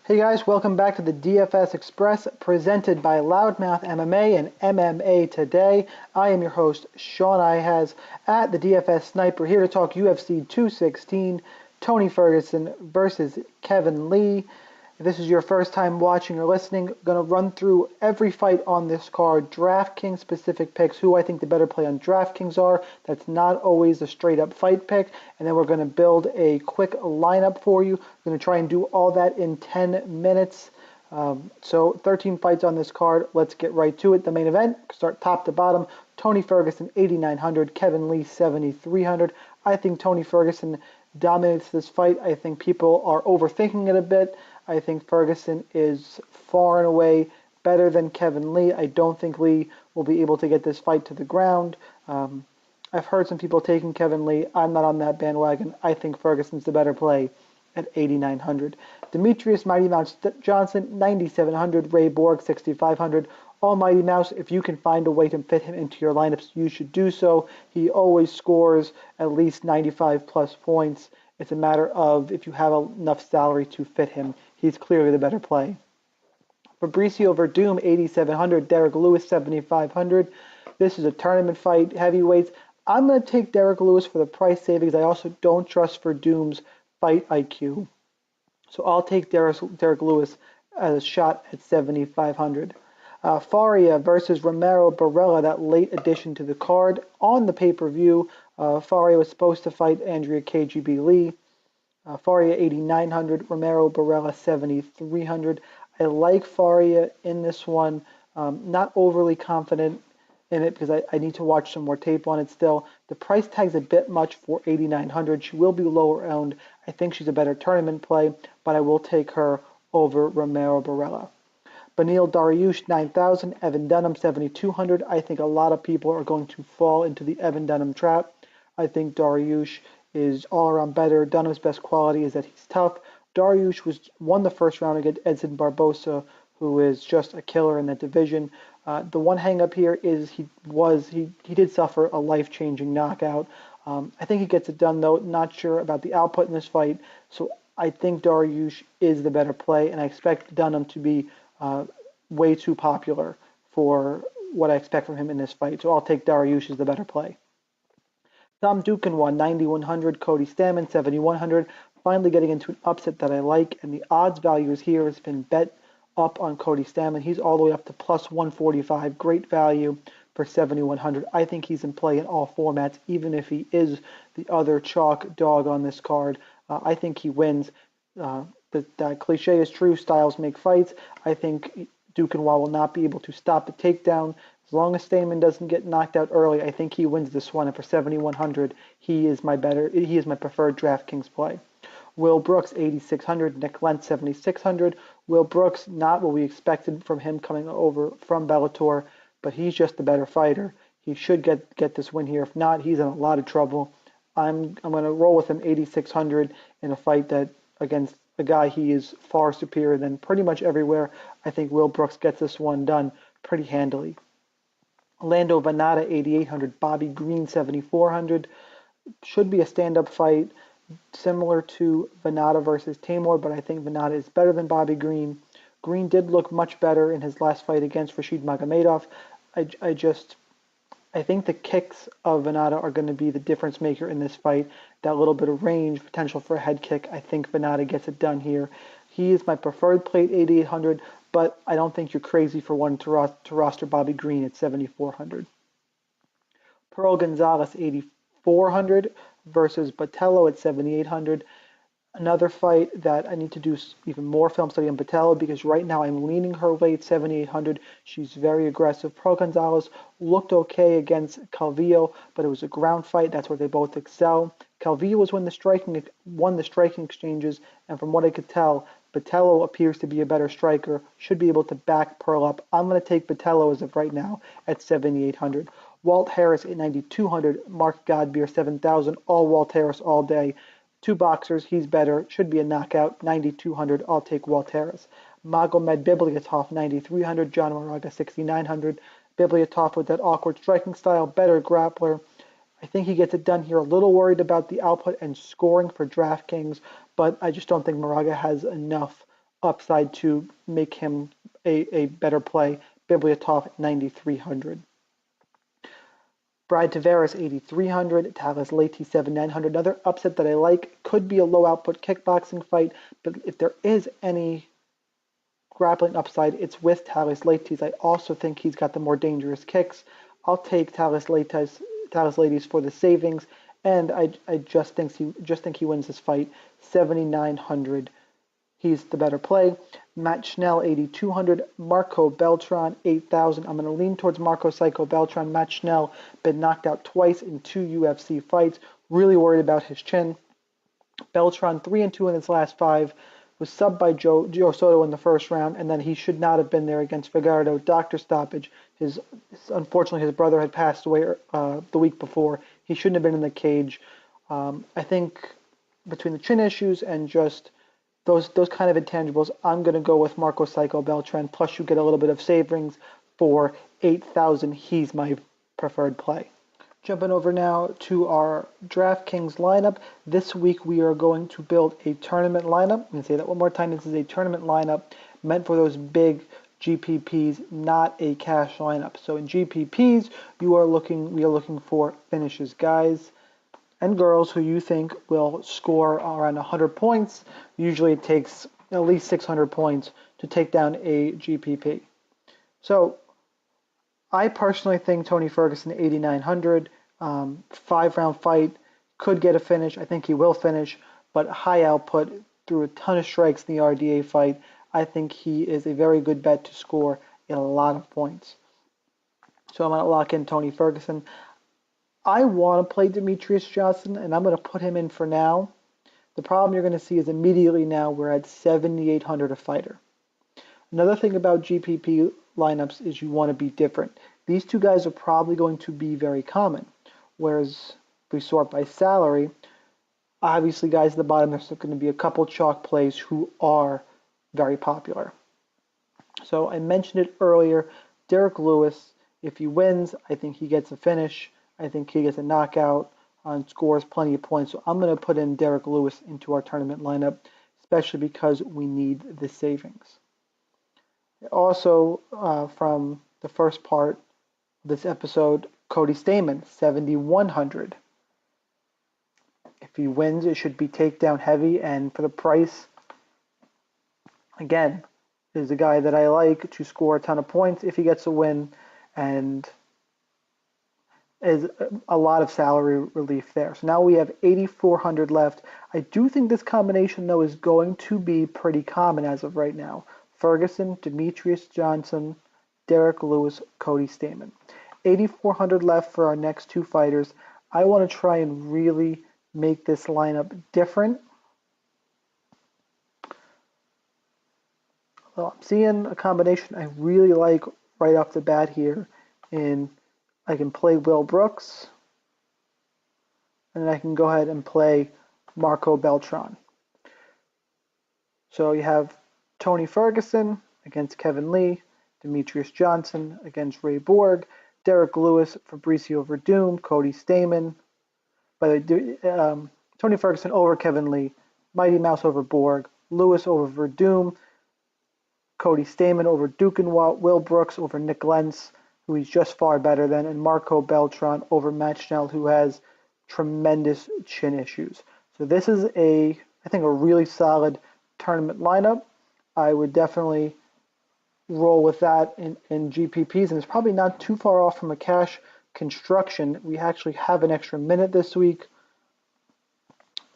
Hey guys, welcome back to the DFS Express presented by Loudmouth MMA and MMA Today. I am your host, Sean Ihaz, at the DFS Sniper, here to talk UFC 216, Tony Ferguson versus Kevin Lee. If this is your first time watching or listening, I'm going to run through every fight on this card, DraftKings specific picks, who I think the better play on DraftKings are. That's not always a straight up fight pick. And then we're going to build a quick lineup for you. We're going to try and do all that in 10 minutes. So 13 fights on this card. Let's get right to it. The main event, start top to bottom. Tony Ferguson, 8,900. Kevin Lee, 7,300. I think Tony Ferguson dominates this fight. I think people are overthinking it a bit. I think Ferguson is far and away better than Kevin Lee. I don't think Lee will be able to get this fight to the ground. I've heard some people taking Kevin Lee. I'm not on that bandwagon. I think Ferguson's the better play at 8,900. Demetrius Mighty Mouse Johnson, 9,700. Ray Borg, 6,500. Almighty Mouse, if you can find a way to fit him into your lineups, you should do so. He always scores at least 95 plus points. It's a matter of if you have enough salary to fit him. He's clearly the better play. Fabricio Verdum, 8,700. Derek Lewis, 7,500. This is a tournament fight, heavyweights. I'm going to take Derek Lewis for the price savings. I also don't trust Verdum's fight IQ. So I'll take Derek Lewis as a shot at 7,500. Faria versus Romero Barella, that late addition to the card. On the pay-per-view, Faria was supposed to fight Andrea KGB Lee. Faria 8,900, Romero Barella 7,300. I like Faria in this one. Not overly confident in it because I need to watch some more tape on it still. The price tag's a bit much for 8,900. She will be lower owned. I think she's a better tournament play, but I will take her over Romero Barella. Beneil Dariush 9,000, Evan Dunham 7,200. I think a lot of people are going to fall into the Evan Dunham trap. I think Dariush is all around better. Dunham's best quality is that he's tough. Dariush won the first round against Edson Barbosa, who is just a killer in that division. The one hang up here is he did suffer a life-changing knockout. I think he gets it done though. Not sure about the output in this fight, so I think Dariush is the better play, and I expect Dunham to be way too popular for what I expect from him in this fight. So I'll take Dariush as the better play. Tom Dukin won 9,100, Cody Stamann 7,100. Finally getting into an upset that I like, and the odds values here has been bet up on Cody Stamann. He's all the way up to plus 145. Great value for 7,100. I think he's in play in all formats, even if he is the other chalk dog on this card. I think he wins. That cliche is true. Styles make fights. I think Dukinwa will not be able to stop the takedown. As long as Stamann doesn't get knocked out early, I think he wins this one. And for 7,100, he is my preferred DraftKings play. Will Brooks 8,600, Nick Lentz 7,600. Will Brooks, not what we expected from him coming over from Bellator, but he's just the better fighter. He should get this win here. If not, he's in a lot of trouble. I'm going to roll with him 8,600 in a fight that against a guy he is far superior than pretty much everywhere. I think Will Brooks gets this one done pretty handily. Lando Venata 8,800, Bobby Green 7,400. Should be a stand-up fight similar to Venata versus Tamor, but I think Venata is better than Bobby Green. Green did look much better in his last fight against Rashid Magomedov. I think the kicks of Venata are going to be the difference maker in this fight. That little bit of range, potential for a head kick. I think Venata gets it done here. He is my preferred play at 8,800, but I don't think you're crazy for one to roster Bobby Green at 7,400. Pearl Gonzalez 8,400 versus Botello at 7,800. Another fight that I need to do even more film study on Botello because right now I'm leaning her way at 7,800. She's very aggressive. Pearl Gonzalez looked okay against Calvillo, but it was a ground fight. That's where they both excel. Calvillo won the striking exchanges, and from what I could tell, Botello appears to be a better striker, should be able to back Pearl up. I'm going to take Botello as of right now at 7,800. Walt Harris at 9,200. Mark Godbeer 7,000. All Walt Harris all day. Two boxers, he's better. Should be a knockout. 9,200. I'll take Walt Harris. Magomed Bibliatov 9,300. John Moraga 6,900. Bibliatov with that awkward striking style, better grappler. I think he gets it done here. A little worried about the output and scoring for DraftKings, but I just don't think Moraga has enough upside to make him a better play. Bibliatov 9,300. Brad Tavares 8,300, Talis Leite 7,900. Another upset that I like, could be a low output kickboxing fight, but if there is any grappling upside, it's with Talis Leites. I also think he's got the more dangerous kicks. I'll take Talis Leites for the savings, and I just think he wins this fight. 7,900. He's the better play. Matt Schnell, 8,200. Marco Beltran, 8,000. I'm going to lean towards Marco Psycho Beltran. Matt Schnell, been knocked out twice in 2 UFC fights. Really worried about his chin. Beltran, 3-2 in his last 5. Was subbed by Joe Soto in the first round, and then he should not have been there against Figueiredo. Doctor stoppage. Unfortunately, his brother had passed away the week before. He shouldn't have been in the cage. I think between the chin issues and just those kind of intangibles, I'm going to go with Marco Psycho Beltran. Plus, you get a little bit of savings for 8,000. He's my preferred play. Jumping over now to our DraftKings lineup. This week we are going to build a tournament lineup. I'm going to say that one more time. This is a tournament lineup meant for those big GPPs, not a cash lineup. So in GPPs, we are looking for finishes, guys and girls who you think will score around 100 points. Usually it takes at least 600 points to take down a GPP. So I personally think Tony Ferguson 8,900, 5-round fight, could get a finish. I think he will finish, but high output, threw a ton of strikes in the RDA fight. I think he is a very good bet to score a lot of points. So I'm going to lock in Tony Ferguson. I want to play Demetrius Johnson, and I'm going to put him in for now. The problem you're going to see is immediately now we're at 7,800 a fighter. Another thing about GPP lineups is you want to be different. These two guys are probably going to be very common, whereas if we sort by salary, obviously guys at the bottom, there's going to be a couple chalk plays who are very popular. So I mentioned it earlier, Derek Lewis, if he wins, I think he gets a finish. I think he gets a knockout and scores plenty of points. So I'm going to put in Derek Lewis into our tournament lineup, especially because we need the savings. Also, from the first part of this episode, Cody Stamann, 7,100. If he wins, it should be takedown heavy, and for the price, again, is a guy that I like to score a ton of points if he gets a win, and is a lot of salary relief there. So now we have 8,400 left. I do think this combination, though, is going to be pretty common as of right now. Ferguson, Demetrius Johnson, Derek Lewis, Cody Stamann. 8,400 left for our next 2 fighters. I want to try and really make this lineup different. Well, I'm seeing a combination I really like right off the bat here. I can play Will Brooks, and I can go ahead and play Marco Beltran. So you have Tony Ferguson against Kevin Lee, Demetrius Johnson against Ray Borg, Derek Lewis, Fabricio Verdum, Cody Stamann. Tony Ferguson over Kevin Lee, Mighty Mouse over Borg, Lewis over Verdum, Cody Stamann over Dukenwalt, Will Brooks over Nick Lentz, who he's just far better than, and Marco Beltran over Matt Schnell, who has tremendous chin issues. So this is I think a really solid tournament lineup. I would definitely roll with that in GPPs, and it's probably not too far off from a cash construction. We actually have an extra minute this week.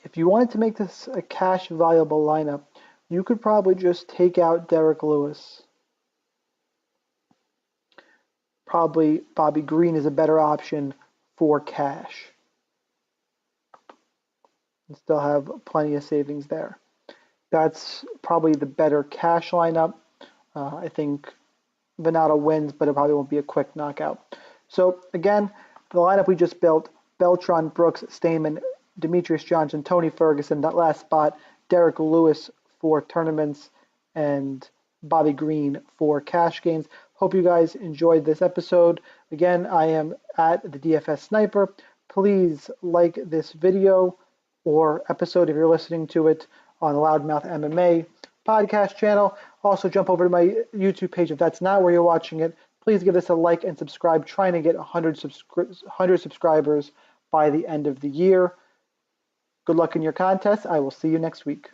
If you wanted to make this a cash viable lineup, you could probably just take out Derek Lewis. Probably Bobby Green is a better option for cash. And still have plenty of savings there. That's probably the better cash lineup. I think Venata wins, but it probably won't be a quick knockout. So again, the lineup we just built, Beltran, Brooks, Stamann, Demetrius Johnson, Tony Ferguson, that last spot, Derek Lewis for tournaments, and Bobby Green for cash games. Hope you guys enjoyed this episode. Again, I am at the DFS Sniper. Please like this video or episode if you're listening to it on Loudmouth MMA. podcast channel. Also, jump over to my YouTube page if that's not where you're watching it. Please give this a like and subscribe, trying to get 100 subscribers by the end of the year. Good luck in your contest. I will see you next week.